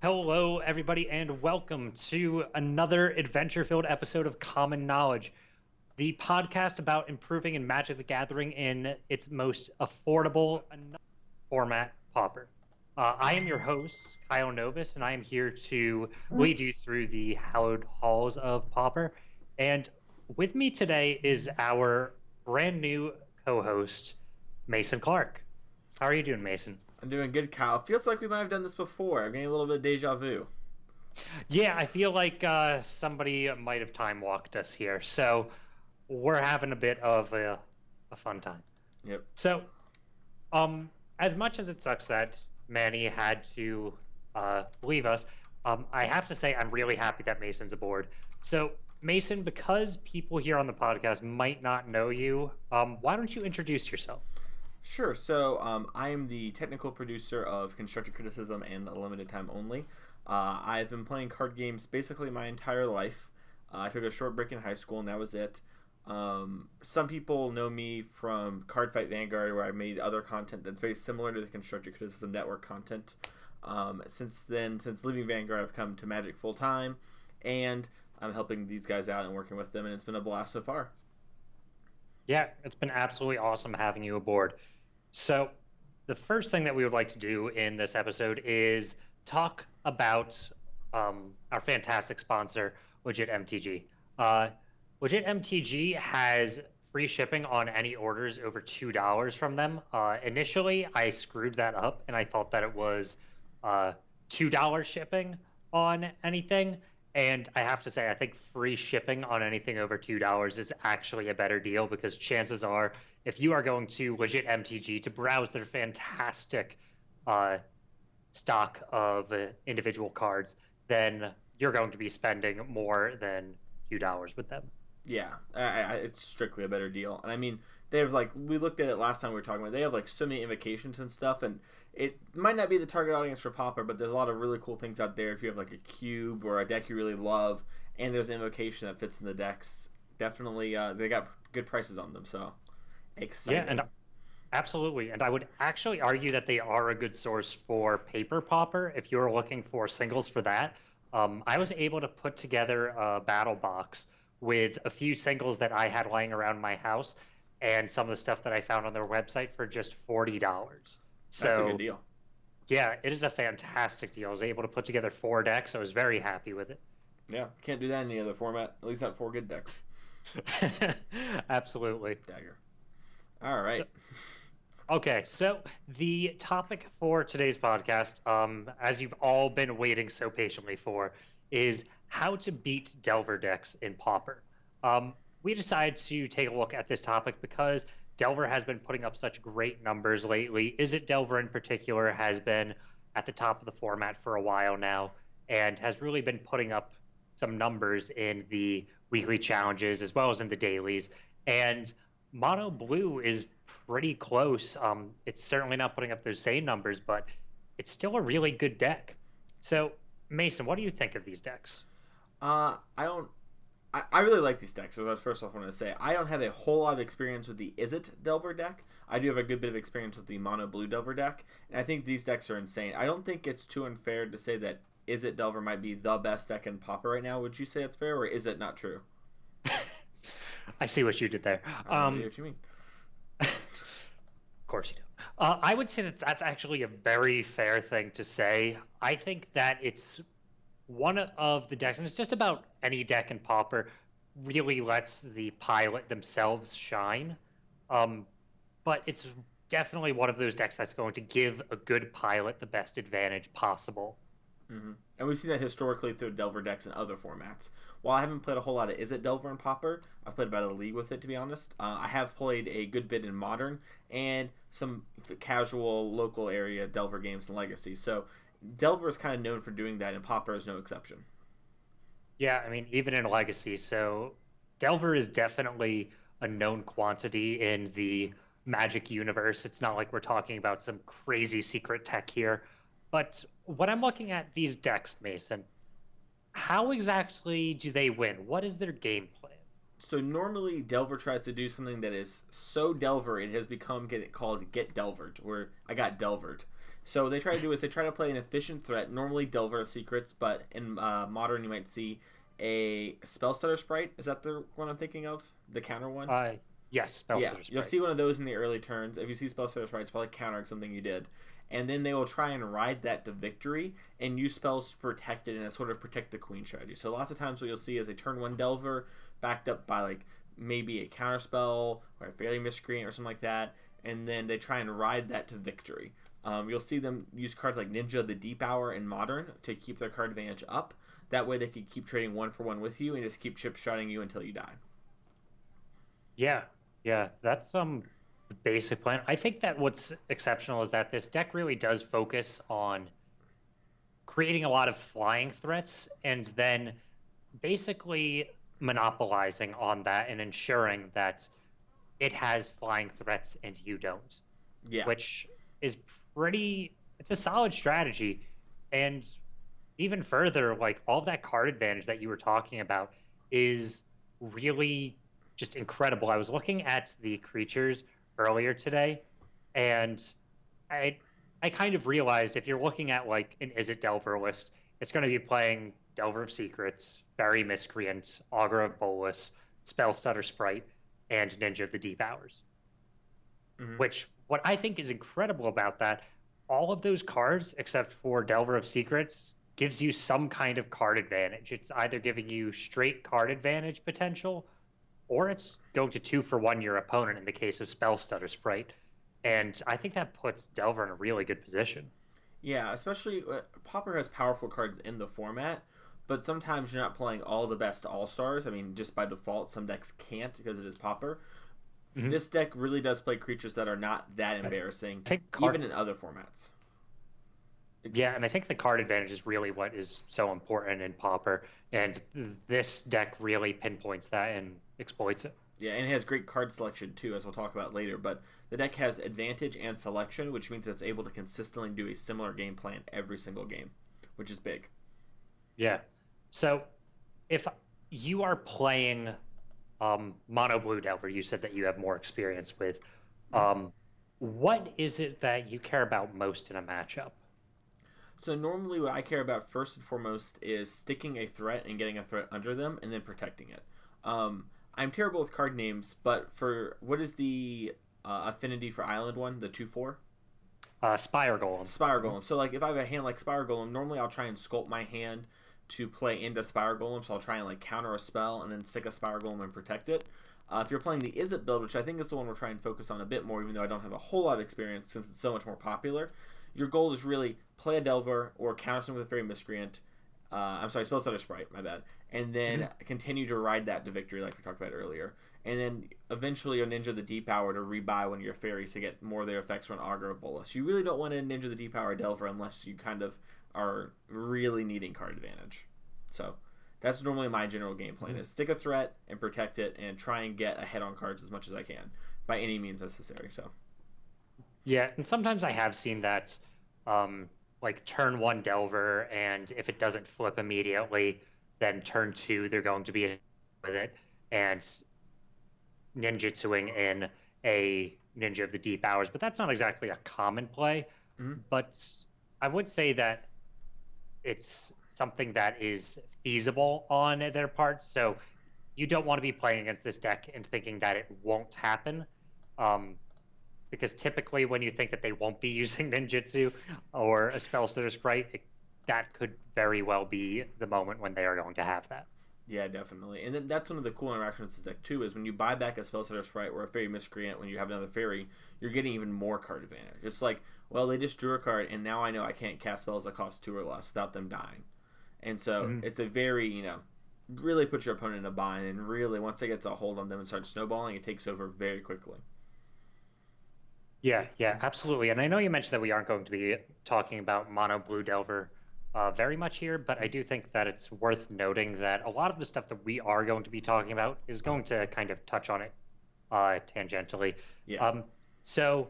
Hello, everybody, and welcome to another adventure-filled episode of Common Knowledge, the podcast about improving in Magic the Gathering in its most affordable format, Pauper. I am your host, Kyle Novus, and I am here to lead you through the hallowed halls of Pauper. And with me today is our brand new co-host, Mason Clark. How are you doing, Mason? I'm doing good, Kyle. Feels like we might have done this before. I'm getting a little bit of deja vu. Yeah, I feel like somebody might have time walked us here, so we're having a bit of a fun time. Yep. So, as much as it sucks that Manny had to leave us, I have to say I'm really happy that Mason's aboard. So, Mason, because people here on the podcast might not know you, why don't you introduce yourself? Sure. So I am the technical producer of Constructive Criticism and Limited Time Only. I've been playing card games basically my entire life. I took a short break in high school, and that was it. Some people know me from Card Fight Vanguard, where I made other content that's very similar to the Constructive Criticism Network content. Since leaving Vanguard, I've come to Magic full time, and I'm helping these guys out and working with them, and it's been a blast so far. Yeah, it's been absolutely awesome having you aboard. So, the first thing that we would like to do in this episode is talk about our fantastic sponsor, Legit MTG. Legit MTG has free shipping on any orders over $2 from them. Initially, I screwed that up and I thought that it was $2 shipping on anything. And I have to say, I think free shipping on anything over $2 is actually a better deal because chances are, if you are going to Legit MTG to browse their fantastic stock of individual cards, then you're going to be spending more than $2 with them. Yeah, it's strictly a better deal. And I mean, they have we looked at it last time we were talking about, they have so many invocations and stuff, and it might not be the target audience for Pauper, but there's a lot of really cool things out there if you have a cube or a deck you really love, and there's an invocation that fits in the decks. Definitely, they got good prices on them, so exciting. Yeah, and absolutely. And I would actually argue that they are a good source for paper Pauper if you're looking for singles for that. I was able to put together a battle box with a few singles that I had laying around my house and some of the stuff that I found on their website for just $40. So, that's a good deal. Yeah, it is a fantastic deal. I was able to put together 4 decks. I was very happy with it. Yeah, can't do that in any other format. At least not 4 good decks. Absolutely. Dagger. All right. Okay, so the topic for today's podcast, as you've all been waiting so patiently for, is how to beat Delver decks in Pauper. We decided to take a look at this topic because Delver has been putting up such great numbers lately. Izzet Delver in particular has been at the top of the format for a while now and has really been putting up some numbers in the weekly challenges as well as in the dailies. And Mono Blue is pretty close. It's certainly not putting up those same numbers, but it's still a really good deck. So, Mason, what do you think of these decks? I really like these decks, so that's first off I want to say. I don't have a whole lot of experience with the Izzet Delver deck. I do have a good bit of experience with the Mono Blue Delver deck, and I think these decks are insane. I don't think it's too unfair to say that Izzet Delver might be the best deck in Pauper right now. Would you say that's fair, or is it not true? I see what you did there. I know what you mean. Of course you do. I would say that that's actually a very fair thing to say. I think that it's one of the decks, and it's just about any deck in Pauper, really lets the pilot themselves shine. But it's definitely one of those decks that's going to give a good pilot the best advantage possible. Mm-hmm. And we've seen that historically through Delver decks in other formats. While I haven't played a whole lot of Izzet Delver in Pauper, I've played about a league with it, to be honest. I have played a good bit in Modern and some casual local area Delver games in Legacy. So Delver is kind of known for doing that, and Pauper is no exception. Yeah, I mean, even in Legacy. So Delver is definitely a known quantity in the Magic universe. It's not like we're talking about some crazy secret tech here. But when I'm looking at these decks, Mason, how exactly do they win? What is their game plan? So normally Delver tries to do something that is so Delver it has become called Get Delvered, where I got Delvered. So they try to do is they try to play an efficient threat, normally Delver of Secrets, but in Modern you might see a Spellstutter Sprite. Is that the one I'm thinking of? The counter one? Uh, yes, Yeah, Spellstutter you'll Sprite. see one of those in the early turns. If you see Spellstutter Sprite, it's probably countering something you did. And then they will try and ride that to victory and use spells to protect it in a sort of protect the queen strategy. So lots of times what you'll see is a turn 1 Delver backed up by like maybe a counter spell or a Fairy Miscreant or something like that, and then they try and ride that to victory. You'll see them use cards like Ninja the Deep Hour in Modern to keep their card advantage up. That way they can keep trading 1-for-1 with you and just keep chip shotting you until you die. Yeah, yeah, that's the basic plan. I think that what's exceptional is that this deck really does focus on creating a lot of flying threats and then basically monopolizing on that and ensuring that it has flying threats and you don't, Yeah. which is it's a solid strategy. And even further, like all of that card advantage that you were talking about is really just incredible. I was looking at the creatures earlier today, and I I kind of realized if you're looking at like an Is It Delver list, it's going to be playing Delver of Secrets, Fairy Miscreant, Augur of Bolus, Spellstutter Sprite, and Ninja of the Deep Hours. Mm-hmm. Which what I think is incredible about that, all of those cards except for Delver of Secrets gives you some kind of card advantage. It's either giving you straight card advantage potential, or it's going to 2-for-1 your opponent in the case of Spellstutter Sprite. And I think that puts Delver in a really good position. Yeah, especially Pauper has powerful cards in the format, but sometimes you're not playing all the best All Stars. I mean, just by default, some decks can't because it is Pauper. Mm-hmm. This deck really does play creatures that are not that embarrassing, even in other formats. Yeah, and I think the card advantage is really what is so important in Pauper, and this deck really pinpoints that and exploits it. Yeah, and it has great card selection too, as we'll talk about later, but the deck has advantage and selection, which means it's able to consistently do a similar game plan every single game, which is big. Yeah. So if you are playing Mono Blue Delver, you said that you have more experience with. What is it that you care about most in a matchup? So normally what I care about first and foremost is sticking a threat and getting a threat under them and then protecting it. I'm terrible with card names, but for what is the affinity for Island one, the 2/4? Spire Golem. Spire Golem. So like if I have a hand like Spire Golem, normally I'll try and sculpt my hand to play into Spire Golem, so I'll try and like counter a spell and then stick a Spire Golem and protect it. If you're playing the Is It build, which I think is the one we're trying to focus on a bit more, even though I don't have a whole lot of experience since it's so much more popular, your goal is really play a Delver or counter something with a Fairy Miscreant. I'm sorry, Spellstutter Sprite, my bad. And then continue to ride that to victory like we talked about earlier. And then eventually a Ninja the Deep Hour to rebuy one of your fairies to get more of their effects from Augur of Bolus. You really don't want to Ninja the Deep Hour Delver unless you kind of are really needing card advantage. So that's normally my general game plan is stick a threat and protect it and try and get ahead on cards as much as I can by any means necessary. So yeah, and sometimes I have seen that like turn 1 Delver, and if it doesn't flip immediately, then turn 2 they're going to be with it and ninjutsuing in a Ninja of the Deep Hours, but that's not exactly a common play. But I would say that it's something that is feasible on their part. So you don't want to be playing against this deck and thinking that it won't happen. Because typically when you think that they won't be using ninjutsu or a Spellstutter Sprite, that could very well be the moment when they are going to have that. Yeah, definitely. And then that's one of the cool interactions with this deck too, is when you buy back a Spellstutter Sprite or a Fairy Miscreant when you have another Fairy, you're getting even more card advantage. It's like, well, they just drew a card and now I know I can't cast spells that cost 2 or less without them dying. And so it's a very, really put your opponent in a bind, and really once it gets a hold on them and starts snowballing, it takes over very quickly. Yeah, absolutely. And I know you mentioned that we aren't going to be talking about Mono Blue Delver very much here, but I do think that it's worth noting that a lot of the stuff that we are going to be talking about is going to kind of touch on it tangentially. Yeah. So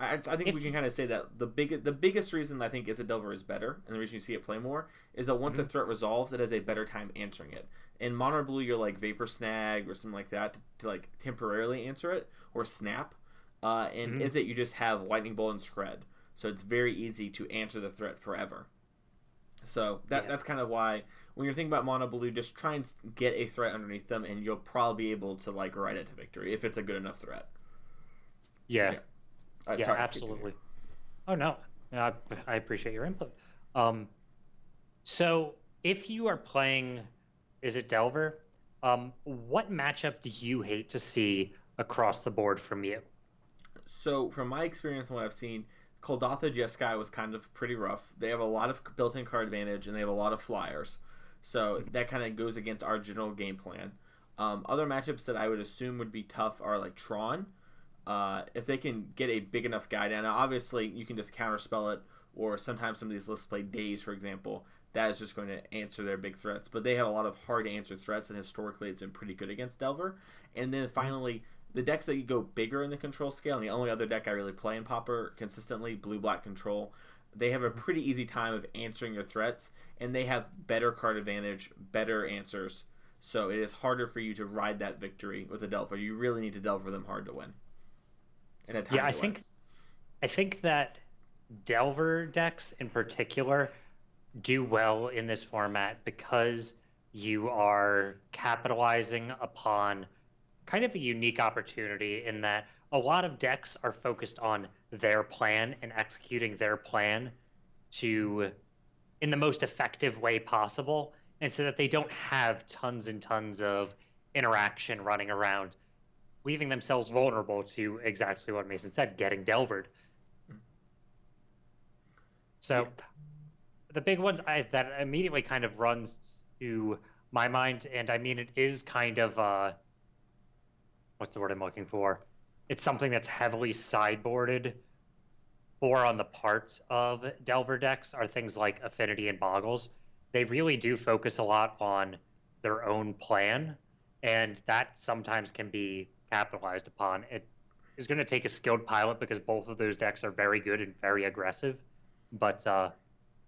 I think we can kind of say that the biggest reason I think Is It Delver is better, and the reason you see it play more, is that once a threat resolves, it has a better time answering it. In Mono Blue, you're like Vapor Snag or something like that to like temporarily answer it, or Snap. In Is It, you just have Lightning Bolt and Scred. so it's very easy to answer the threat forever. So Yeah. that's kind of why when you're thinking about mono blue, just try and get a threat underneath them, and you'll probably be able to like ride it to victory if it's a good enough threat. Yeah. Yeah. Yeah, Sorry, absolutely. Oh no, I appreciate your input. Um, so if you are playing, is it Delver? What matchup do you hate to see across the board from you? So from my experience and what I've seen, Koldatha Jeskai was kind of pretty rough. They have a lot of built-in card advantage and they have a lot of flyers, so that kind of goes against our general game plan. Other matchups that I would assume would be tough are like Tron. If they can get a big enough guy down, now obviously you can just counterspell it, or sometimes some of these lists play Daze, for example. That is just going to answer their big threats, but they have a lot of hard to answer threats, and historically it's been pretty good against Delver. And then finally, the decks that you go bigger in the control scale, and the only other deck I really play in Pauper consistently, Blue-Black Control, they have a pretty easy time of answering your threats, and they have better card advantage, better answers, so it is harder for you to ride that victory with a Delver. You really need to Delver them hard to win. In a Yeah, timely way. I think that Delver decks in particular do well in this format because you are capitalizing upon kind of a unique opportunity in that a lot of decks are focused on their plan and executing their plan to in the most effective way possible, and so that they don't have tons and tons of interaction running around, leaving themselves vulnerable to exactly what Mason said, getting delvered. So Yeah. the big ones that immediately kind of runs to my mind, and I mean it is kind of what's the word I'm looking for? It's something that's heavily sideboarded for on the parts of Delver decks are things like Affinity and Boggles. They really do focus a lot on their own plan, and that sometimes can be capitalized upon. It is going to take a skilled pilot because both of those decks are very good and very aggressive, but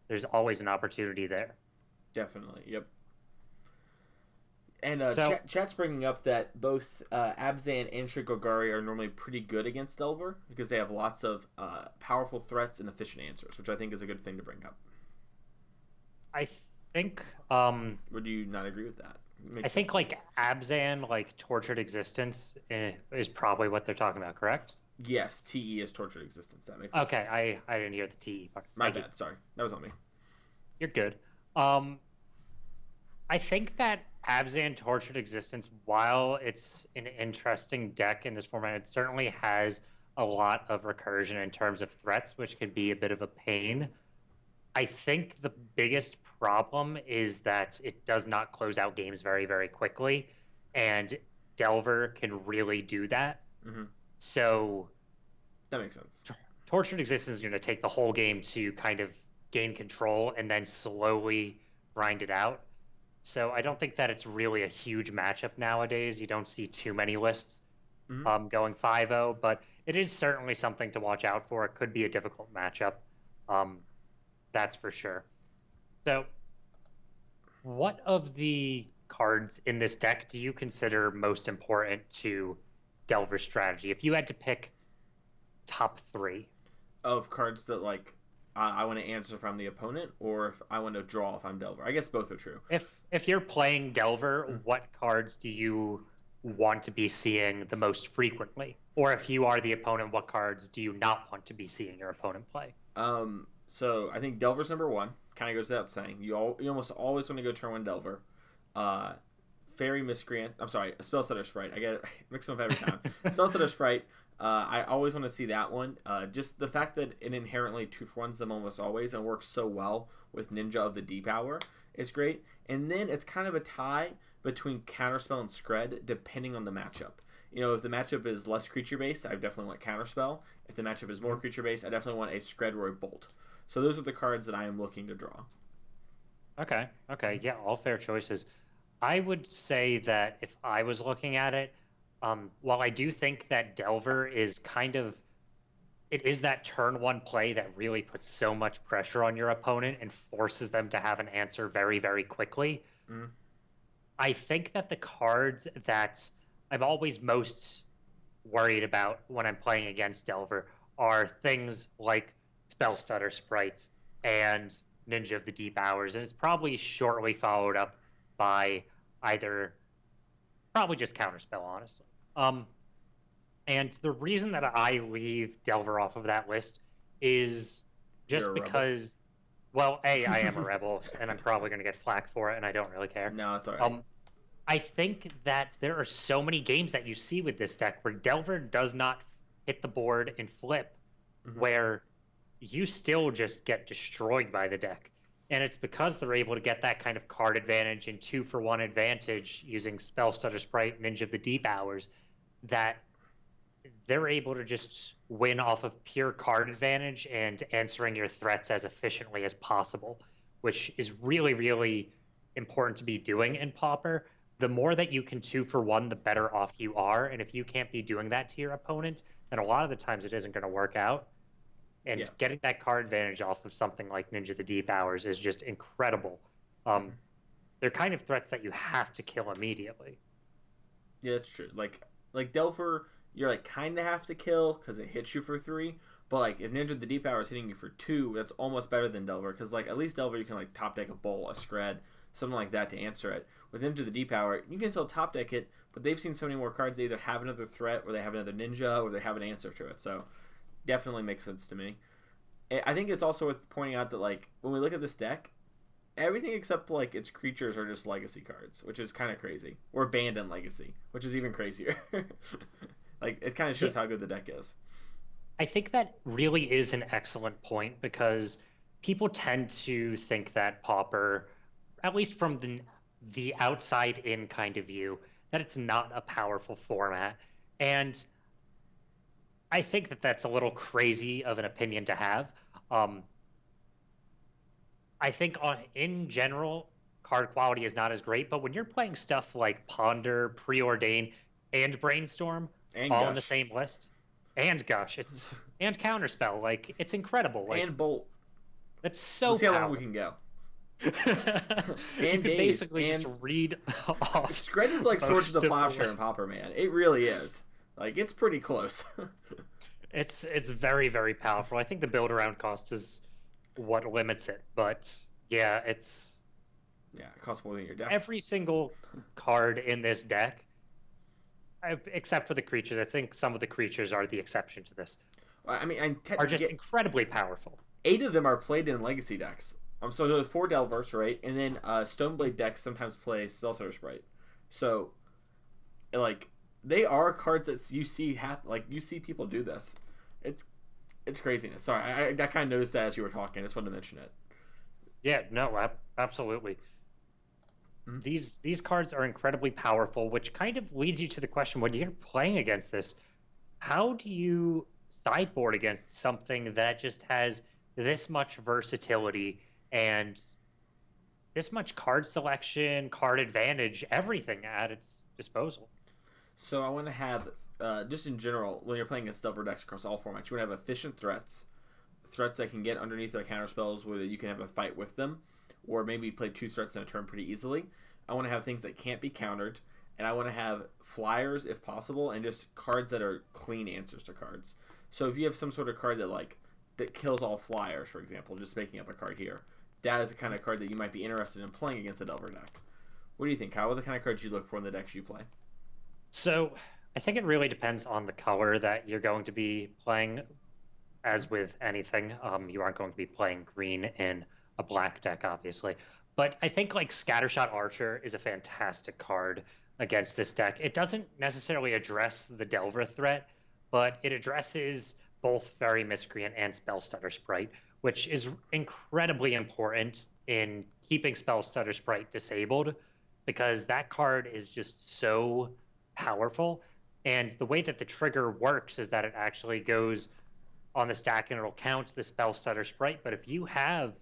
there's always an opportunity there. Definitely. Yep. And So chat's bringing up that both Abzan and Shikogari are normally pretty good against Delver because they have lots of powerful threats and efficient answers, which I think is a good thing to bring up. I think Or do you not agree with that? I think like Abzan, like Tortured Existence, is probably what they're talking about, correct? Yes, TE is Tortured Existence. That makes sense. Okay, I didn't hear the TE part. My Thank you. bad. Sorry, that was on me. You're good. I think that Abzan Tortured Existence, while it's an interesting deck in this format, it certainly has a lot of recursion in terms of threats, which can be a bit of a pain. I think the biggest problem is that it does not close out games very, very quickly, and Delver can really do that. Mm-hmm. So that makes sense. Tortured Existence is going to take the whole game to kind of gain control and then slowly grind it out. So I don't think that it's really a huge matchup nowadays. You don't see too many lists going 5-0, but it is certainly something to watch out for. It could be a difficult matchup. That's for sure. So what of the cards in this deck do you consider most important to Delver's strategy? If you had to pick top 3 of cards that like I want to answer from the opponent, or if I want to draw if I'm Delver. I guess both are true. If you're playing Delver, what cards do you want to be seeing the most frequently? Or if you are the opponent, what cards do you not want to be seeing your opponent play? So I think Delver's number 1. Kind of goes without saying. You almost always want to go turn 1 Delver. Fairy Miscreant. I'm sorry, a Spellsetter Sprite. I get it. Mix them up every time. Spellsetter Sprite. I always want to see that one. Just the fact that it inherently 2-for-1s them almost always and works so well with Ninja of the Deep Hour is great. And then it's kind of a tie between Counterspell and Scred depending on the matchup. You know, if the matchup is less creature-based, I definitely want Counterspell. If the matchup is more creature-based, I definitely want a Scred or a Bolt. So those are the cards that I am looking to draw. Okay. Yeah, all fair choices. I would say that if I was looking at it, while I do think that Delver is it is that turn 1 play that really puts so much pressure on your opponent and forces them to have an answer very, very quickly. I think that the cards that I'm always most worried about when I'm playing against Delver are things like Spell Stutter Sprite, and Ninja of the Deep Hours, and it's probably shortly followed up by either probably just Counterspell, honestly. Um, and the reason that I leave Delver off of that list is You're just a rebel. because, well, A, I am a rebel, and I'm probably going to get flack for it, and I don't really care. No, it's all right. I think that there are so many games that you see with this deck where Delver does not hit the board and flip, where you still just get destroyed by the deck. And it's because they're able to get that kind of card advantage and 2-for-1 advantage using Spell Stutter Sprite, Ninja of the Deep Hours, that they're able to just win off of pure card advantage and answering your threats as efficiently as possible, which is really, really important to be doing in Pauper. The more that you can 2-for-1, the better off you are. And if you can't be doing that to your opponent, then a lot of the times it isn't going to work out. And getting that card advantage off of something like Ninja the Deep Hours is just incredible. They're kind of threats that you have to kill immediately. Yeah, it's true. Like Delver, you're like kind of have to kill because it hits you for 3. But like if Ninja the Deep Hour is hitting you for 2, that's almost better than Delver because like at least Delver you can like top deck a Bolt, a Scred, something like that to answer it. With Ninja the Deep Hour, you can still top deck it, but they've seen so many more cards. They either have another threat, or they have another Ninja, or they have an answer to it. So definitely makes sense to me. I think it's also worth pointing out that like when we look at this deck, everything except like its creatures are just legacy cards, which is kind of crazy, or banned in legacy, which is even crazier. Like it kind of shows how good the deck is. I think that really is an excellent point because people tend to think that Pauper, at least from the outside in kind of view, that it's not a powerful format. And I think that that's a little crazy of an opinion to have. I think in general, card quality is not as great, but when you're playing stuff like Ponder, Preordain, and Brainstorm, And all Gush. on the same list, and Gush, and Counterspell, like it's incredible. Like, and Bolt. That's so Let's see how long powerful. we can go. You And can Daze, basically and just read off. Scred is like Swords of the Plowshare and Pauper, man. It really is. Like it's pretty close. It's very, very powerful. I think the build around cost is what limits it, but yeah, it's Yeah, it costs more than your deck. every single card in this deck, except for the creatures. I think some of the creatures are the exception to this. I mean, Are just incredibly powerful. 8 of them are played in legacy decks. So there's 4 Delvers, right? And then Stoneblade decks sometimes play Spellstutter Sprite. So, like, they are cards that you see you see people do this. It's craziness. Sorry, I kind of noticed that as you were talking. I just wanted to mention it. Yeah, no, absolutely. These cards are incredibly powerful, which kind of leads you to the question: when you're playing against this, how do you sideboard against something that just has this much versatility and this much card selection, card advantage, everything at its disposal? So I want to have, just in general, when you're playing against Delver decks across all formats, you want to have efficient threats that can get underneath their counter spells where you can have a fight with them, or maybe play 2 threats in a turn pretty easily. I want to have things that can't be countered, and I want to have flyers if possible, and just cards that are clean answers to cards. So if you have some sort of card that kills all flyers, for example, just making up a card here, that is the kind of card that you might be interested in playing against a Delver deck. What do you think, Kyle? What are the kind of cards you look for in the decks you play? So I think it really depends on the color that you're going to be playing. As with anything, you aren't going to be playing green in a black deck, obviously. But I think like Scattershot Archer is a fantastic card against this deck. It doesn't necessarily address the Delver threat, but it addresses both Fairy Miscreant and Spellstutter Sprite, which is incredibly important in keeping Spellstutter Sprite disabled, because that card is just so powerful. And the way that the trigger works is that it actually goes on the stack and it'll count the Spellstutter Sprite. But if you have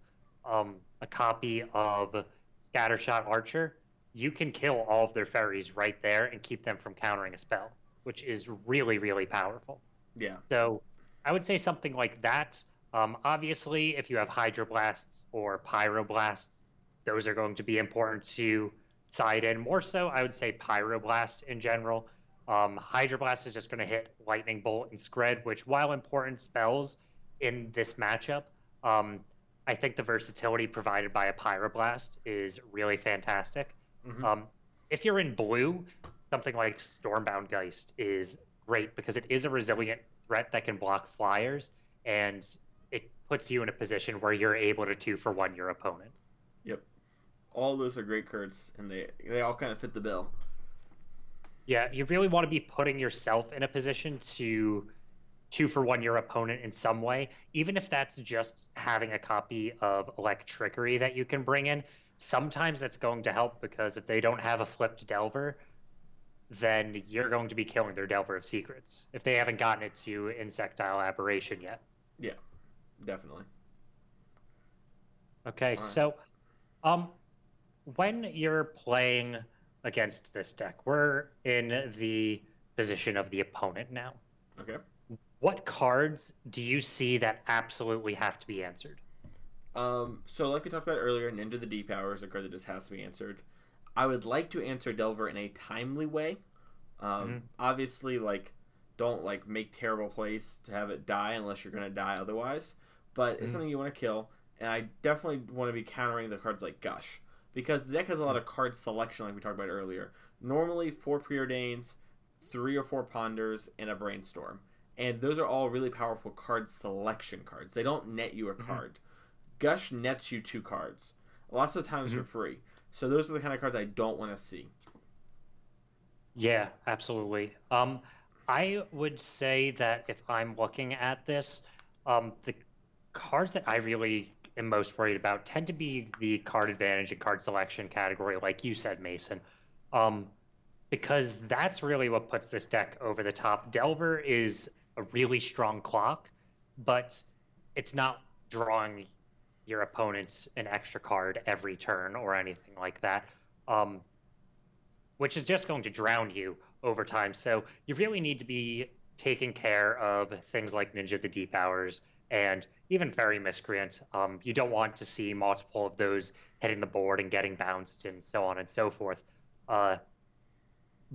a copy of Scattershot Archer, you can kill all of their fairies right there and keep them from countering a spell, which is really, really powerful. Yeah. So I would say something like that. Obviously, if you have Hydroblasts or Pyroblasts, those are going to be important to side in. More so, I would say Pyroblast in general. Hydroblast is just going to hit Lightning Bolt and Scred, which, while important spells, in this matchup. Um, I think the versatility provided by a Pyroblast is really fantastic. Hmm. Um, if you're in blue, something like Stormbound Geist is great because it is a resilient threat that can block flyers, and it puts you in a position where you're able to 2-for-1 your opponent. Yep. All those are great cards, and they all kind of fit the bill. Yeah, you really want to be putting yourself in a position to 2-for-1 your opponent in some way, even if that's just having a copy of Electrickery that you can bring in. Sometimes that's going to help because if they don't have a flipped Delver, then you're going to be killing their Delver of Secrets if they haven't gotten it to Insectile Aberration yet. Yeah, definitely. Okay, All right. so um, when you're playing against this deck, we're in the position of the opponent now. Okay. What cards do you see that absolutely have to be answered? So like we talked about earlier, Ninja the Deep Hour is a card that just has to be answered. I would like to answer Delver in a timely way. Mhm. Obviously, like, don't like make terrible plays to have it die unless you're gonna die otherwise. But it's Mhm. something you want to kill, and I definitely want to be countering the cards like Gush because the deck has a lot of card selection, like we talked about earlier. Normally, 4 Preordains, 3 or 4 Ponders, and a Brainstorm, and those are all really powerful card selection cards. They don't net you a Mhm. card. Gush nets you 2 cards, lots of times for Mhm. free. So those are the kind of cards I don't want to see. Yeah, absolutely. I would say that if I'm looking at this, the cards that I really am most worried about tend to be the card advantage and card selection category, like you said, Mason. Um, because that's really what puts this deck over the top. Delver is a really strong clock, but it's not drawing your opponents an extra card every turn or anything like that. Um, which is just going to drown you over time. So you really need to be taking care of things like Ninja the Deep Hours and even Fairy Miscreant. You don't want to see multiple of those hitting the board and getting bounced and so on and so forth. Uh,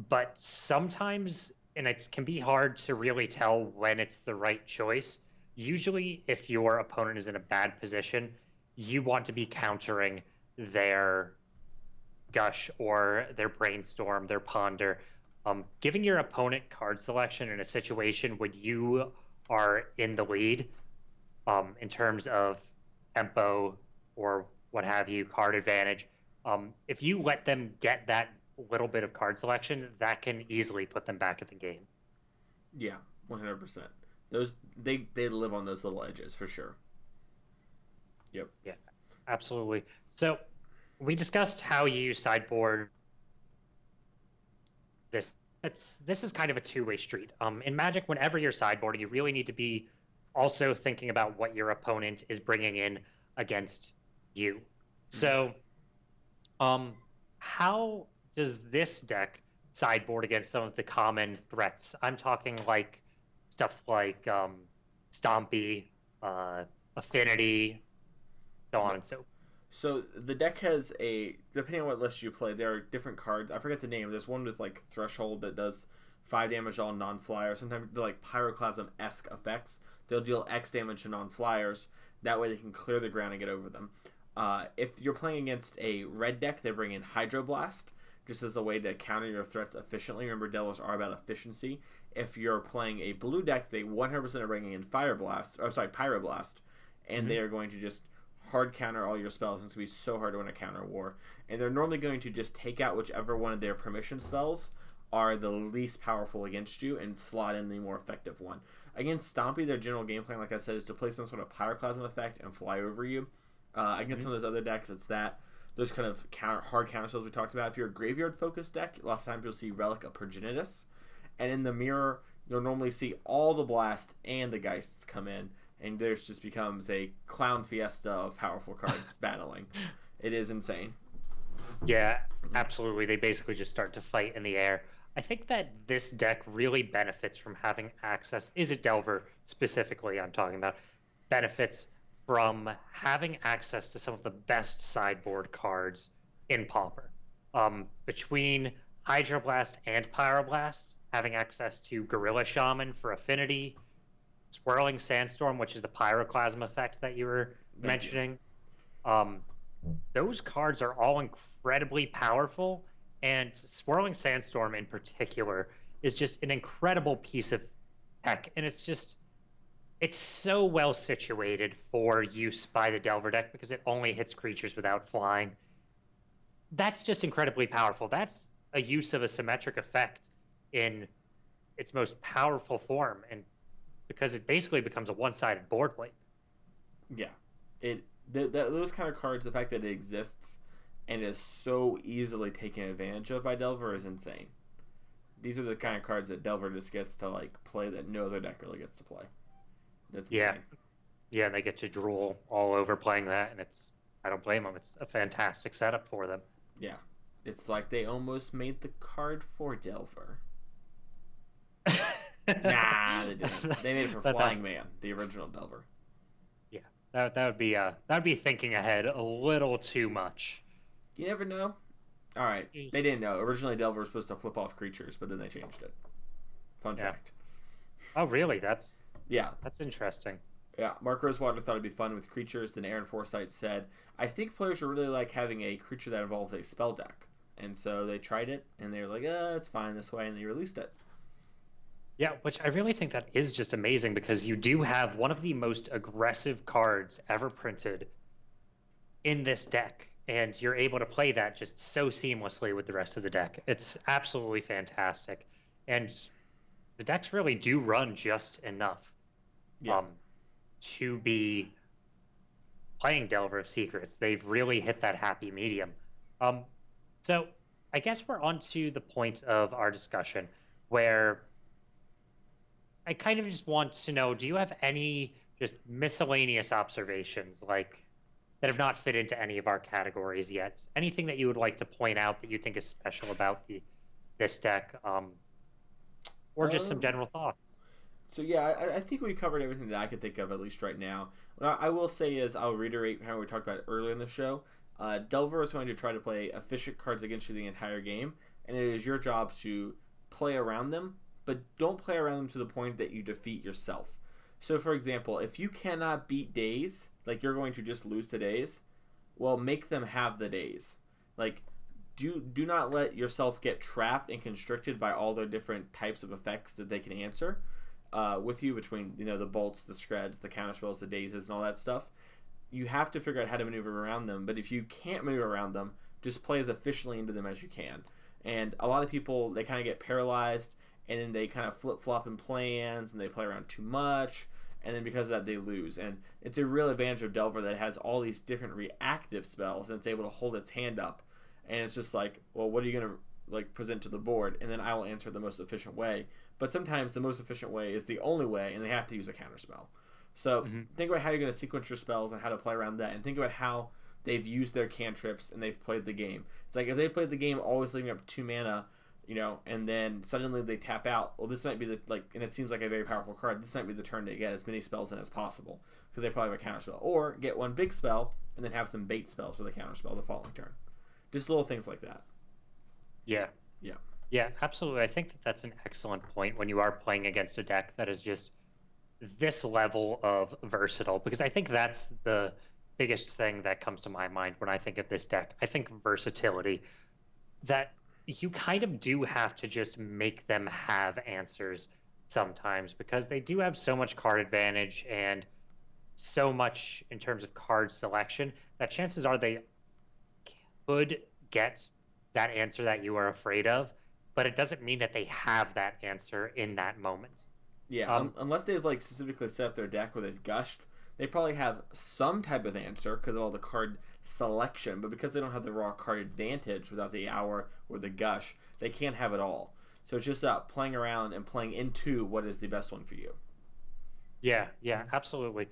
but sometimes, and it can be hard to really tell when it's the right choice. Usually, if your opponent is in a bad position, you want to be countering their Gush or their Brainstorm, their Ponder. Giving your opponent card selection in a situation when you are in the lead, in terms of tempo or what have you, card advantage. If you let them get that little bit of card selection, that can easily put them back in the game. Yeah, 100%. Those they live on those little edges for sure. Yep. Yeah, absolutely. So we discussed how you sideboard this. This is kind of a two-way street. In Magic, whenever you're sideboarding, you really need to be also thinking about what your opponent is bringing in against you. Mm-hmm. So, um, how does this deck sideboard against some of the common threats? I'm talking like stuff like Stompy, uh, Affinity, so on Yep. and so. So the deck has a depending on what list you play, there are different cards. I forget the name. There's one with like Threshold that does 5 damage all non-flyer. Sometimes they're like Pyroclasm-esque effects. They'll deal X damage to non-flyers. That way they can clear the ground and get over them. If you're playing against a red deck, they bring in Hydroblast just as a way to counter your threats efficiently. Remember, Delos are about efficiency. If you're playing a blue deck, they 100% are bringing in Pyroblast, and Mhm. they are going to just hard counter all your spells. It's going to be so hard to win a counter war. And they're normally going to just take out whichever one of their permission spells are the least powerful against you and slot in the more effective one. Against Stompy, their general game plan, like I said, is to play some sort of Pyroclasm effect and fly over you. Against Mhm. some of those other decks, it's that. Those kind of hard counter spells we talked about. If you're a graveyard-focused deck, lots of times you'll see Relic of Progenitus. And in the mirror, you'll normally see all the Blast and the Geists come in, and there's just becomes a clown fiesta of powerful cards battling. It is insane. Yeah, absolutely. They basically just start to fight in the air. I think that this deck really benefits from having access. Is it Delver specifically I'm talking about? Benefits from having access to some of the best sideboard cards in Pauper. Between Hydroblast and Pyroblast, having access to Gorilla Shaman for affinity, Swirling Sandstorm, which is the Pyroclasm effect that you were Thank you. mentioning. Um, those cards are all incredibly powerful, and Swirling Sandstorm in particular is just an incredible piece of tech, and it's so well situated for use by the Delver deck because it only hits creatures without flying. That's just incredibly powerful. That's a use of a symmetric effect in its most powerful form, and because it basically becomes a one-sided board wipe. Yeah, it those kind of cards, the fact that it exists and is so easily taken advantage of by Delver is insane. These are the kind of cards that Delver just gets to like play that no other deck really gets to play. That's Yeah, insane. yeah, and they get to drool all over playing that, and I don't blame them. It's a fantastic setup for them. Yeah, it's like they almost made the card for Delver. Nah, they didn't. They made it for Flying Man, the original Delver. Yeah, that would be thinking ahead a little too much. You never know. All right, they didn't know. Originally, Delver was supposed to flip off creatures, but then they changed it. Fun Yeah. fact. Oh, really? Yeah, That's interesting. yeah. Mark Rosewater thought it'd be fun with creatures. Then Aaron Forsythe said, "I think players would really like having a creature that involves a spell deck." And so they tried it, and they were like, "It's fine this way," and they released it. Yeah, which I really think that is just amazing because you do have one of the most aggressive cards ever printed in this deck, and you're able to play that just so seamlessly with the rest of the deck. It's absolutely fantastic. And the decks really do run just enough Yeah. to be playing Delver of Secrets. They've really hit that happy medium. Um, so I guess we're on to the point of our discussion where I kind of just want to know, do you have any just miscellaneous observations like that have not fit into any of our categories yet? Anything that you would like to point out that you think is special about this deck, or just some Um, general thoughts? So yeah, I think we covered everything that I could think of at least right now. What I will say is I'll reiterate how we talked about earlier in the show. Delver is going to try to play efficient cards against you the entire game, and it is your job to play around them, but don't play around them to the point that you defeat yourself. So for example, if you cannot beat days, like you're going to just lose to days, well, make them have the days. Like do not let yourself get trapped and constricted by all the different types of effects that they can answer with you between the bolts, the shreds, the counterspells, the dazes, and all that stuff. You have to figure out how to maneuver around them. But if you can't maneuver around them, just play as efficiently into them as you can. And a lot of people, they kind of get paralyzed, and then they kind of flip flop in plans, and they play around too much, and then because of that they lose. And it's a real advantage of Delver that it has all these different reactive spells, and it's able to hold its hand up. And it's just like, well, what are you gonna like present to the board, and then I will answer the most efficient way. But sometimes the most efficient way is the only way, and they have to use a counter spell. So think about how you're going to sequence your spells and how to play around that, and think about how they've used their cantrips and they've played the game. It's like if they played the game always leaving up 2 mana, and then suddenly they tap out. Well, this might be and it seems like a very powerful card. This might be the turn to get as many spells in as possible because they probably have a counter spell, or get one big spell and then have some bait spells for the counter spell the following turn. Just little things like that. Yeah. Yeah. Yeah, absolutely. I think that that's an excellent point when you are playing against a deck that is just this level of versatile, because I think that's the biggest thing that comes to my mind when I think of this deck. I think versatility, that you kind of do have to just make them have answers sometimes because they do have so much card advantage and so much in terms of card selection that chances are they could get that answer that you are afraid of, but it doesn't mean that they have that answer in that moment. Yeah, unless they've like specifically set up their deck where they've gushed, they probably have some type of answer because of all the card selection. But because they don't have the raw card advantage without the hour or the gush, they can't have it all. So it's just playing around and playing into what is the best one for you. Yeah, yeah, absolutely.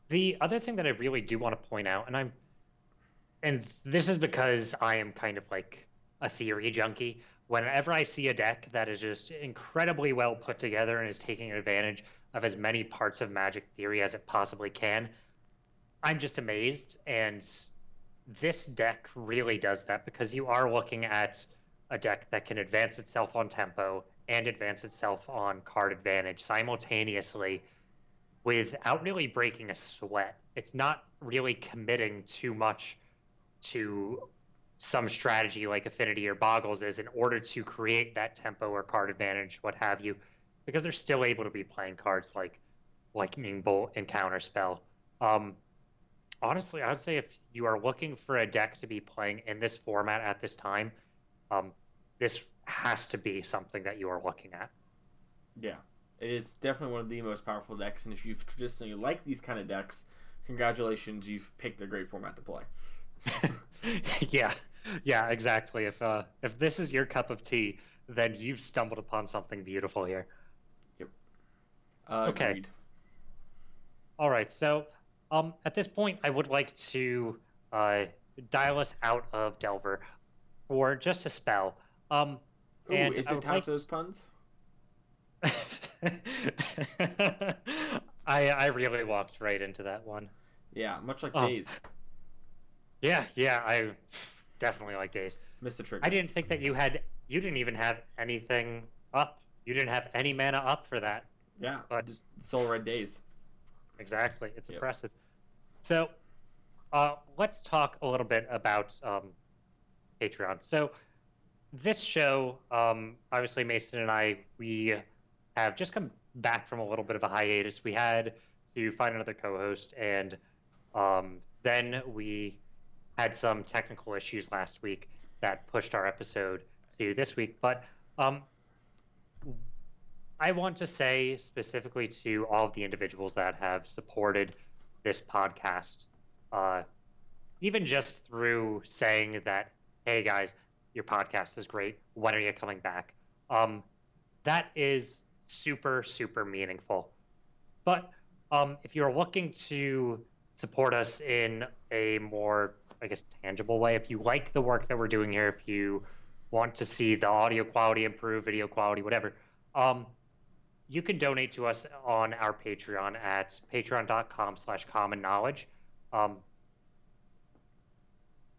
The other thing that I really do want to point out, and this is because I am kind of like a theory junkie. Whenever I see a deck that is just incredibly well put together and is taking advantage of as many parts of Magic theory as it possibly can, I'm just amazed. And this deck really does that because you are looking at a deck that can advance itself on tempo and advance itself on card advantage simultaneously without really breaking a sweat. It's not really committing too much to some strategy like Affinity or Boggles is in order to create that tempo or card advantage, what have you, because they're still able to be playing cards like Lightning Bolt and Counterspell. Um, Honestly, I would say if you are looking for a deck to be playing in this format at this time, um, this has to be something that you are looking at. Yeah, it is definitely one of the most powerful decks, and if you've traditionally liked these kind of decks, congratulations, you've picked a great format to play. Yeah, yeah, exactly. If this is your cup of tea, then you've stumbled upon something beautiful here. Yep. Okay. Agreed. All right. So, at this point, I would like to uh, dial us out of Delver for just a spell. Ooh, And is I it would time like for those puns? I really walked right into that one. Yeah, much like Um, Days. yeah, I definitely like Days. Missed the I trigger. didn't think that you didn't even have anything up. You didn't have any mana up for that. Yeah, But just Soul Red Days. exactly, it's Yep. impressive. So, let's talk a little bit about Patreon. So, this show, obviously, Mason and I, we have just come back from a little bit of a hiatus. We had to find another co-host, and then we had some technical issues last week that pushed our episode to this week. But um, I want to say specifically to all of the individuals that have supported this podcast, uh, even just through saying that, hey guys, your podcast is great. When are you coming back? That is super, super meaningful. But if you're looking to support us in a more, I guess, tangible way, if you like the work that we're doing here, if you want to see the audio quality improve, video quality, whatever, um, you can donate to us on our Patreon at patreon.com/common knowledge. Um,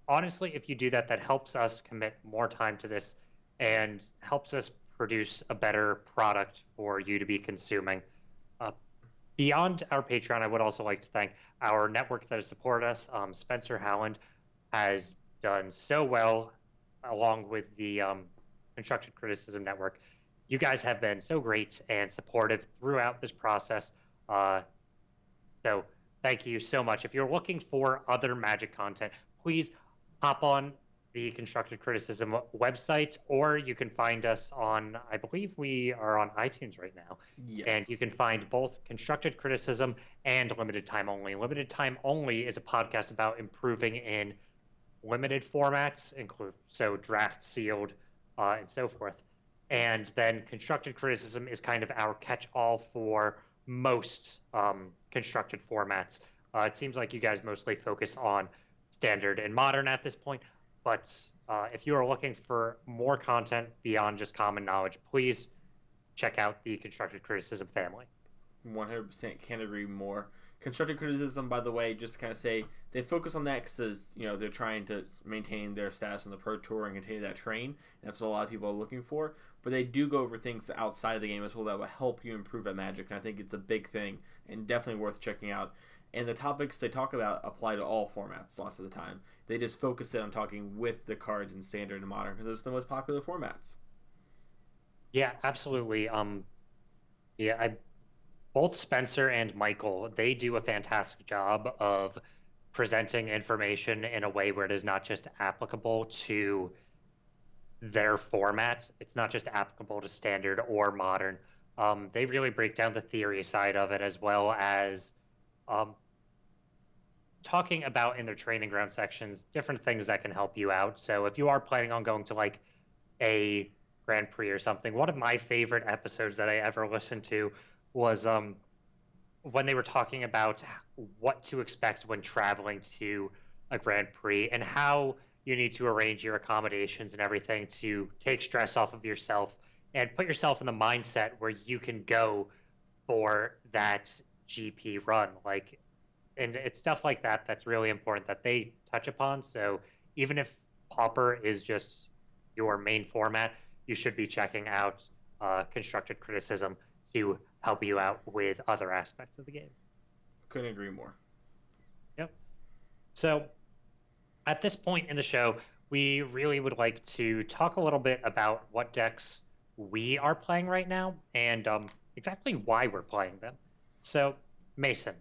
Honestly, if you do that, that helps us commit more time to this and helps us produce a better product for you to be consuming. Uh, Beyond our Patreon, I would also like to thank our network that has supported us. Spencer Howland has done so well, along with the Constructed Criticism Network. You guys have been so great and supportive throughout this process. So thank you so much. If you're looking for other Magic content, please hop on the Constructed Criticism website, or you can find us on, I believe we are on iTunes right now. And you Yes. can find both Constructed Criticism and Limited Time Only. Limited Time Only is a podcast about improving in limited formats, include so draft sealed and so forth. And then constructed criticism is kind of our catch-all for most constructed formats. It seems like you guys mostly focus on standard and modern at this point, but if you are looking for more content beyond just common knowledge, please check out the constructed criticism family. 100% can't agree more. Constructive criticism, by the way, just to kind of say they focus on that because they're trying to maintain their status on the pro tour and continue that train. And that's what a lot of people are looking for. But they do go over things outside of the game as well that will help you improve at Magic, and I think it's a big thing and definitely worth checking out. And the topics they talk about apply to all formats lots of the time. They just focus it on talking with the cards in standard and modern because those are the most popular formats. Yeah, absolutely. Yeah, both Spencer and Michael, they do a fantastic job of presenting information in a way where it is not just applicable to their format. It's not just applicable to standard or modern. They really break down the theory side of it as well as um, talking about in their training ground sections different things that can help you out. So if you are planning on going to like a Grand Prix or something, one of my favorite episodes that I ever listened to was when they were talking about what to expect when traveling to a Grand Prix and how you need to arrange your accommodations and everything to take stress off of yourself and put yourself in the mindset where you can go for that GP run. Like, and it's stuff like that that's really important that they touch upon. So even if Pauper is just your main format, you should be checking out constructed criticism to help you out with other aspects of the game. Couldn't agree more. Yep. So at this point in the show, we really would like to talk a little bit about what decks we are playing right now and exactly why we're playing them. So, Mason,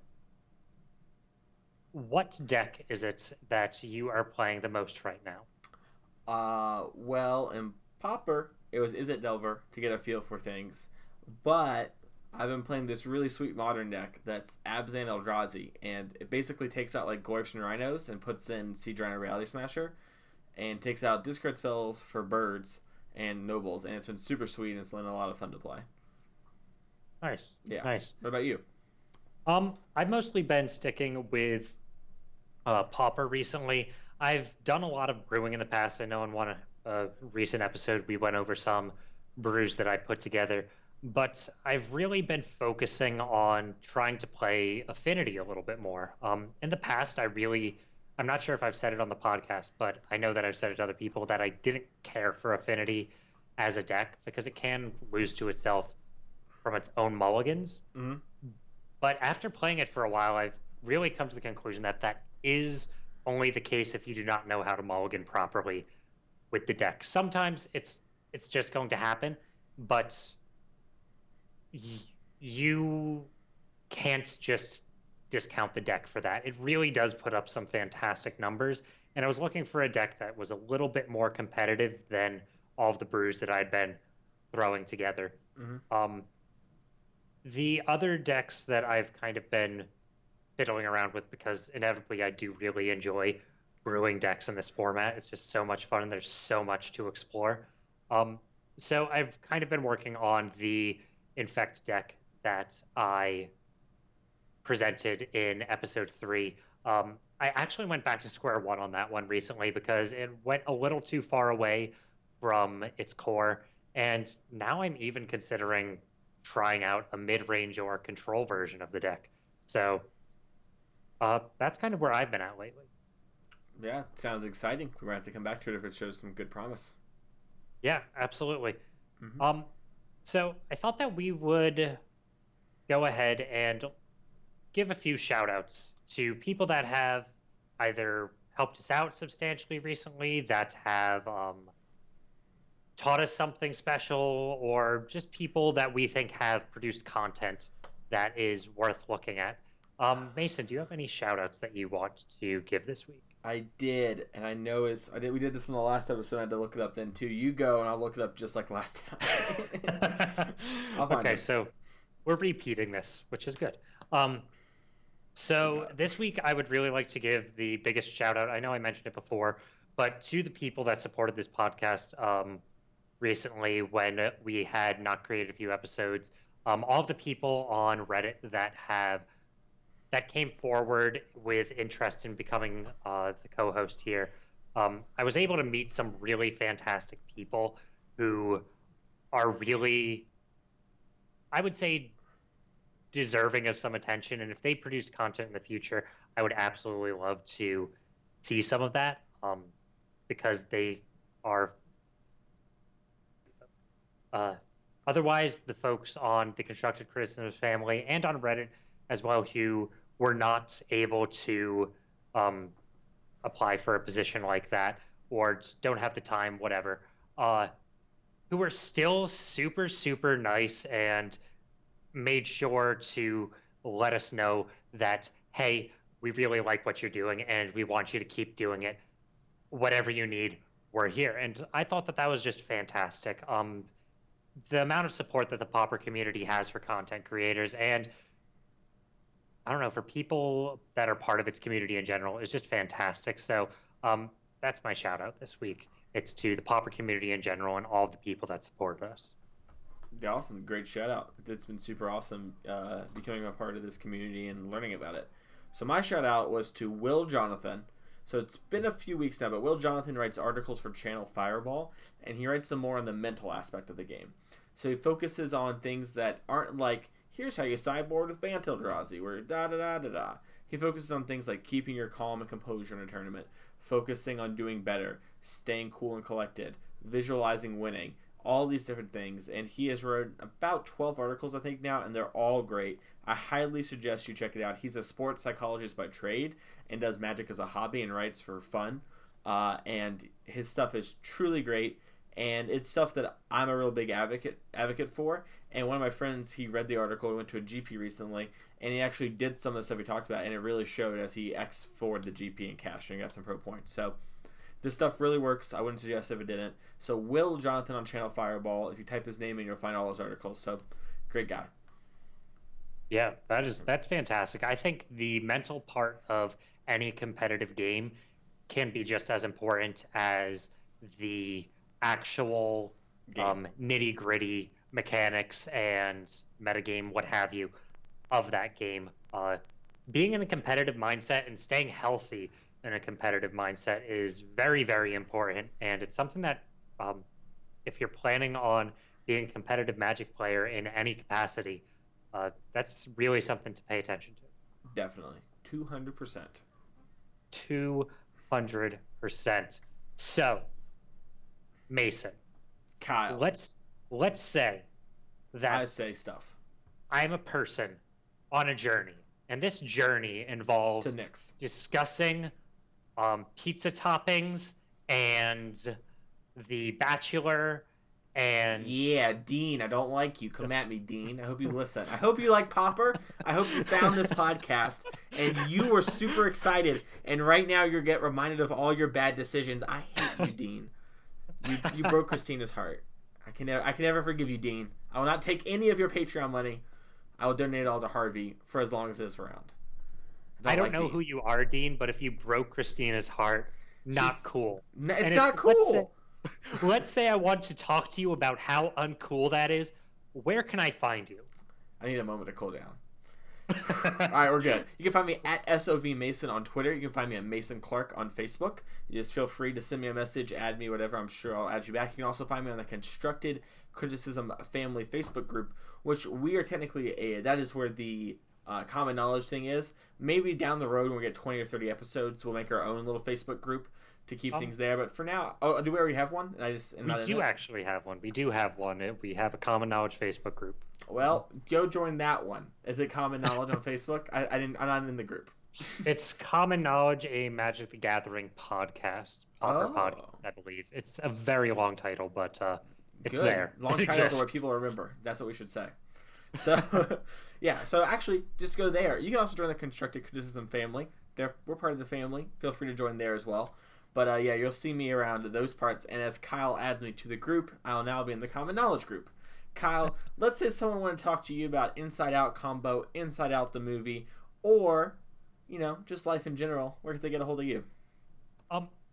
what deck is it that you are playing the most right now? Well, in Popper, it was Izzet Delver to get a feel for things, but I've been playing this really sweet modern deck that's Abzan Eldrazi, and it basically takes out like Goyfs and Rhinos and puts in Siege Rhino Reality Smasher, and takes out discard spells for birds and nobles, and it's been super sweet and it's been a lot of fun to play. Nice. Yeah. Nice. What about you? I've mostly been sticking with Pauper recently. I've done a lot of brewing in the past. I know in one recent episode we went over some brews that I put together, but I've really been focusing on trying to play Affinity a little bit more. In the past, I'm not sure if I've said it on the podcast, but I know that I've said it to other people that I didn't care for Affinity as a deck because it can lose to itself from its own mulligans. Mm-hmm. But after playing it for a while, I've really come to the conclusion that that is only the case if you do not know how to mulligan properly with the deck. Sometimes it's just going to happen, but you can't just discount the deck for that. It really does put up some fantastic numbers, and I was looking for a deck that was a little bit more competitive than all of the brews that I'd been throwing together. Mm-hmm. The other decks that I've kind of been fiddling around with, because inevitably I do really enjoy brewing decks in this format. It's just so much fun and there's so much to explore. So I've kind of been working on the Infect deck that I presented in episode 3. I actually went back to square one on that one recently because it went a little too far away from its core, and now I'm even considering trying out a mid-range or control version of the deck. So that's kind of where I've been at lately. Yeah, sounds exciting. We're going to have to come back to it if it shows some good promise. Yeah, absolutely. Mm-hmm. So I thought that we would go ahead and give a few shout outs to people that have either helped us out substantially recently, that have taught us something special, or just people that we think have produced content that is worth looking at. Mason, do you have any shout outs that you want to give this week? I did, and I know we did this in the last episode. I had to look it up then too. You go, and I'll look it up just like last time. Okay, so we're repeating this, which is good. So this week I would really like to give the biggest shout out. I know I mentioned it before, but to the people that supported this podcast recently when we had not created a few episodes, all of the people on Reddit that came forward with interest in becoming the co-host here. I was able to meet some really fantastic people who are really, I would say, deserving of some attention. And if they produce content in the future, I would absolutely love to see some of that because they are. Otherwise, the folks on the Constructed Criticism family and on Reddit as well who were not able to apply for a position like that or don't have the time, whatever, who are still super, super nice and made sure to let us know that, hey, we really like what you're doing and we want you to keep doing it. Whatever you need, we're here. And I thought that that was just fantastic. The amount of support that the Pauper community has for content creators and I don't know, for people that are part of its community in general is just fantastic. So that's my shout out this week. It's to the Pauper community in general and all the people that support us. Yeah, awesome. Great shout out. It's been super awesome becoming a part of this community and learning about it. So my shout out was to Will Jonathan. So it's been a few weeks now, but Will Jonathan writes articles for Channel Fireball, and he writes them more on the mental aspect of the game. So he focuses on things that aren't like, here's how you sideboard with Bant Eldrazi, where da-da-da-da-da. He focuses on things like keeping your calm and composure in a tournament, focusing on doing better, staying cool and collected, visualizing winning, all these different things, and he has written about 12 articles, I think, now, and they're all great. I highly suggest you check it out. He's a sports psychologist by trade and does Magic as a hobby and writes for fun. And his stuff is truly great, and it's stuff that I'm a real big advocate for. And one of my friends, he read the article, he went to a GP recently, and he actually did some of the stuff he talked about, and it really showed as he X4'd the GP and cashed and got some pro points. So this stuff really works. I wouldn't suggest if it didn't. So Will Jonathan on Channel Fireball. If you type his name in, you'll find all his articles. So great guy. Yeah, that's fantastic. I think the mental part of any competitive game can be just as important as the actual nitty-gritty mechanics and metagame, what have you, of that game. Being in a competitive mindset and staying healthy in a competitive mindset is very, very important, and it's something that if you're planning on being a competitive Magic player in any capacity, that's really something to pay attention to. Definitely. 200%. 200%. So, Mason. Kyle. Let's say that I say stuff. I'm a person on a journey, and this journey involves To Nick's. discussing pizza toppings and The Bachelor and Yeah, Dean, I don't like you. Come at me, Dean. I hope you listen. I hope you like Popper. I hope you found this podcast and you were super excited. And right now you get reminded of all your bad decisions. I hate you, Dean. You broke Christina's heart. I can never forgive you, Dean. I will not take any of your Patreon money. I will donate it all to Harvey for as long as it's around. I don't know who you are, Dean, but if you broke Christina's heart, not cool. It's not cool. Let's say I want to talk to you about how uncool that is. Where can I find you? I need a moment to cool down. All right, we're good. You can find me at SOV Mason on Twitter. You can find me at Mason Clark on Facebook. You just feel free to send me a message, add me, whatever. I'm sure I'll add you back. You can also find me on the Constructed Criticism Family Facebook group, which we are technically that is where the common knowledge thing is. Maybe down the road when we get 20 or 30 episodes, we'll make our own little Facebook group to keep things there. But for now, do we already have one? We do actually have one. We do have one. We have a Common Knowledge Facebook group. Well, go join that one. Is it Common Knowledge on Facebook? I'm not in the group. It's Common Knowledge, a Magic the Gathering podcast. Podcast, I believe. It's a very long title, but it's Good. There. Long titles are what people remember. That's what we should say. So, yeah. So actually, just go there. You can also join the Constructed Criticism family. We're part of the family. Feel free to join there as well. But yeah, you'll see me around those parts. And as Kyle adds me to the group, I'll now be in the Common Knowledge group. Kyle, let's say someone wanted to talk to you about Inside Out combo, Inside Out the movie, or, just life in general. Where could they get a hold of you?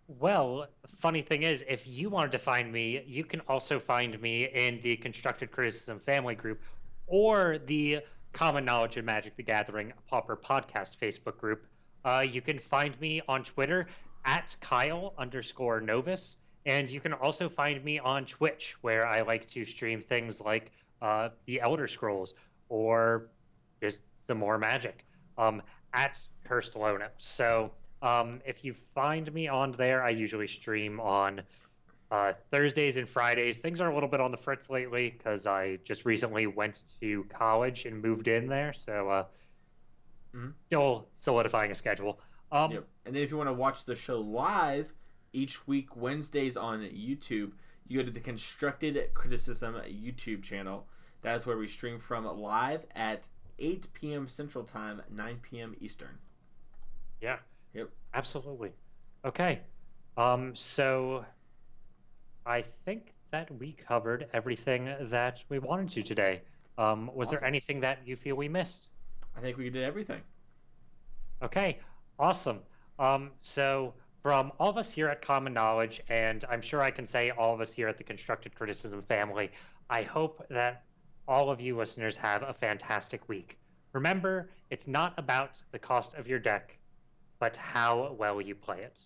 Well, funny thing is, if you wanted to find me, you can also find me in the Constructed Criticism family group or the Common Knowledge and Magic the Gathering Pauper Podcast Facebook group. You can find me on Twitter at Kyle_Novus. And you can also find me on Twitch, where I like to stream things like the Elder Scrolls or just some more Magic at Cursed Lona. So if you find me on there, I usually stream on Thursdays and Fridays. Things are a little bit on the fritz lately because I just recently went to college and moved in there. So still solidifying a schedule. Yep. And then if you want to watch the show live, each week, Wednesdays on YouTube, you go to the Constructed Criticism YouTube channel. That is where we stream from live at 8 p.m. Central Time, 9 p.m. Eastern. Yeah. Yep. Absolutely. Okay. So I think that we covered everything that we wanted to today. Was there anything that you feel we missed? I think we did everything. Okay. Awesome. So from all of us here at Common Knowledge, and I'm sure I can say all of us here at the Constructed Criticism family, I hope that all of you listeners have a fantastic week. Remember, it's not about the cost of your deck, but how well you play it.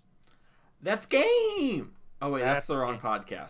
That's game! Oh, wait, that's the wrong podcast.